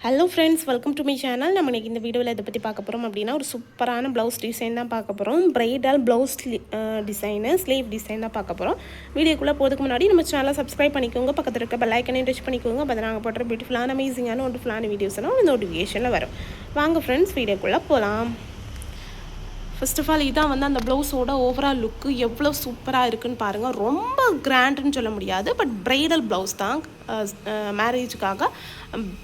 Hello friends, welcome to my channel. நம்ம இன்றைக்கி இந்த வீடியோவில் இதை பற்றி பார்க்க போகிறோம் அப்படின்னா ஒரு சூப்பரான ப்ளவுஸ் டிசைன் தான் பார்க்க போகிறோம். Bridal blouse design sleeve design தான் பார்க்க போகிறோம். வீடியோக்குள்ளே போகிறதுக்கு முன்னாடி நம்ம சேனலை சப்ஸ்கிரைப் பண்ணிக்கோங்க, பக்கத்தில் இருக்க பெல் ஐக்கனை டச் பண்ணிக்கோங்க. அப்போ நாங்கள் போடுற பியூட்டிஃபுல்லான அமேசிங்கான ஒன்றுஃபுல்லான வீடியோஸ்னால் ஒரு நோட்டிஃபிகேஷனில் வரும். வாங்க ஃப்ரெண்ட்ஸ், வீடியோக்குள்ளே போகலாம். ஃபர்ஸ்ட் ஆஃப் ஆல் இதான் வந்து அந்த ப்ளவுஸோட ஓவரால் லுக்கு எவ்வளோ சூப்பராக இருக்குன்னு பாருங்கள். ரொம்ப கிராண்டுன்னு சொல்ல முடியாது, பட் ப்ரைடல் ப்ளவுஸ் தான், மேரேஜுக்காக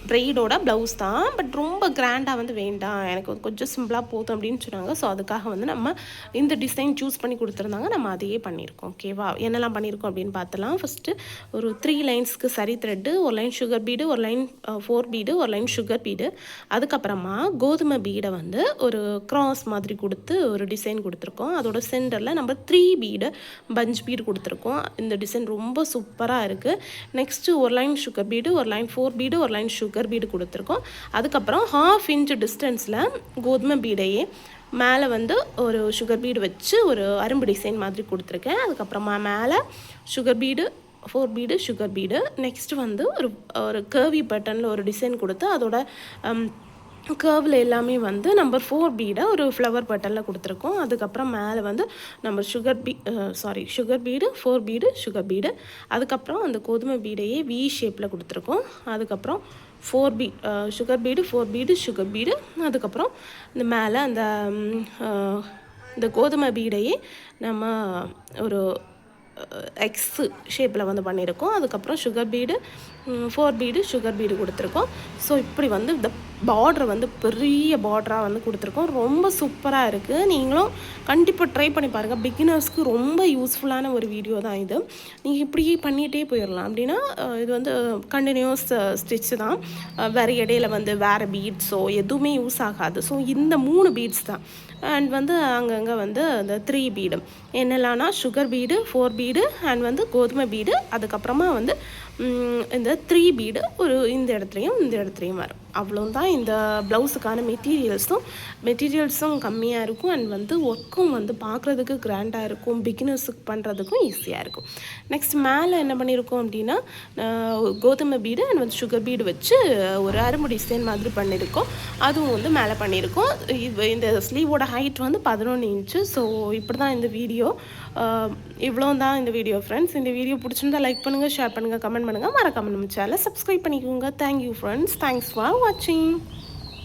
ப்ரைடோட ப்ளவுஸ் தான். பட் ரொம்ப கிராண்டாக வந்து வேண்டாம், எனக்கு கொஞ்சம் சிம்பிளாக போதும் அப்படின்னு சொன்னாங்க. ஸோ அதுக்காக வந்து நம்ம இந்த டிசைன் சூஸ் பண்ணி கொடுத்துருந்தாங்க. நம்ம அதையே பண்ணியிருக்கோம். ஓகேவா, என்னெல்லாம் பண்ணியிருக்கோம் அப்படின்னு பார்த்தலாம். ஃபஸ்ட்டு ஒரு 3 லைன்ஸ்க்கு சரி த்ரெட்டு, ஒரு லைன் சுகர் பீடு, ஒரு லைன் 4 பீடு, ஒரு லைன் சுகர் பீடு. அதுக்கப்புறமா கோதுமை பீடை வந்து ஒரு கிராஸ் மாதிரி கொடுத்து ஒரு டிசைன் கொடுத்துருக்கோம். அதோட சென்டரில் நம்ம 3 பீடு பஞ்ச் பீடு கொடுத்துருக்கோம். இந்த டிசைன் ரொம்ப சூப்பராக இருக்குது. நெக்ஸ்ட்டு ஒரு லைன் சுகர் பீடு, ஒரு லைன் 4 பீடு, ஒரு லைன் சுகர் பீடு கொடுத்துருக்கோம். அதுக்கப்புறம் 1/2 இன்ச் டிஸ்டன்ஸில் கோதுமை பீடையே மேலே வந்து ஒரு சுகர் பீடு வச்சு ஒரு அரும்பு டிசைன் மாதிரி கொடுத்துருக்கேன். அதுக்கப்புறமா மேலே sugar bead, 4 bead, sugar bead. Next வந்து ஒரு கர்வி பேட்டர்னில் ஒரு டிசைன் கொடுத்து அதோட கர்வில் எல்லாமே வந்து நம்பர் 4 பீடை ஒரு ஃப்ளவர் பட்டனில் கொடுத்துருக்கோம். அதுக்கப்புறம் மேலே வந்து நம்ம sugar bead, 4 bead, sugar bead. அதுக்கப்புறம் அந்த கோதுமை பீடையே வி ஷேப்பில் கொடுத்துருக்கோம். அதுக்கப்புறம் 4 sugar bead, 4 bead, sugar bead. அதுக்கப்புறம் இந்த மேலே அந்த இந்த கோதுமை பீடையே நம்ம ஒரு எக்ஸ் ஷேப்பில் வந்து பண்ணியிருக்கோம். அதுக்கப்புறம் sugar bead, 4 bead, sugar bead கொடுத்துருக்கோம். ஸோ இப்படி வந்து இந்த பார்டரை வந்து பெரிய பார்டராக வந்து கொடுத்துருக்கோம். ரொம்ப சூப்பராக இருக்குது. நீங்களும் கண்டிப்பாக ட்ரை பண்ணி பாருங்கள். பிகினர்ஸ்க்கு ரொம்ப யூஸ்ஃபுல்லான ஒரு வீடியோ தான் இது. நீங்கள் இப்படியே பண்ணிகிட்டே போயிடலாம். அப்படின்னா இது வந்து கண்டினியூஸ் ஸ்டிச்சு தான், வேறு இடையில வந்து வேறு பீட்ஸோ எதுவுமே யூஸ் ஆகாது. ஸோ இந்த 3 பீட்ஸ் தான். அண்ட் வந்து அங்கங்கே வந்து அந்த 3 பீடு என்னெல்லாம்னா சுகர் பீடு, 4 பீடு அண்ட் வந்து கோதுமை பீடு. அதுக்கப்புறமா வந்து இந்த 3 பீடு ஒரு இந்த இடத்துலையும் வரும். அவ்வளோதான் இந்த ப்ளவுஸுக்கான மெட்டீரியல்ஸும் கம்மியாக இருக்கும். அண்ட் வந்து ஒர்க்கும் வந்து பார்க்குறதுக்கு கிராண்டாக இருக்கும். பிகினர்ஸுக்கு பண்ணுறதுக்கும் ஈஸியாக இருக்கும். நெக்ஸ்ட் மேலே என்ன பண்ணியிருக்கோம் அப்படின்னா கோதுமை பீடு அண்ட் வந்து சுகர் பீடு வச்சு ஒரு அரும்பு டிசைன் மாதிரி பண்ணியிருக்கோம். அதுவும் வந்து மேலே பண்ணியிருக்கோம். இந்த ஸ்லீவோட ஹைட் வந்து 11 இன்ச்சு. ஸோ இப்படி தான் இந்த வீடியோ. இவ்வளோ தான் இந்த வீடியோ ஃப்ரெண்ட்ஸ். இந்த வீடியோ பிடிச்சிருந்தா லைக் பண்ணுங்கள், ஷேர் பண்ணுங்கள், கமெண்ட் பண்ணுங்கள், மறக்காம நம்ம சேனலை சப்ஸ்கிரைப் பண்ணிக்கோங்க. Thank you friends. தேங்க்ஸ் ஃபார் வாட்சிங்.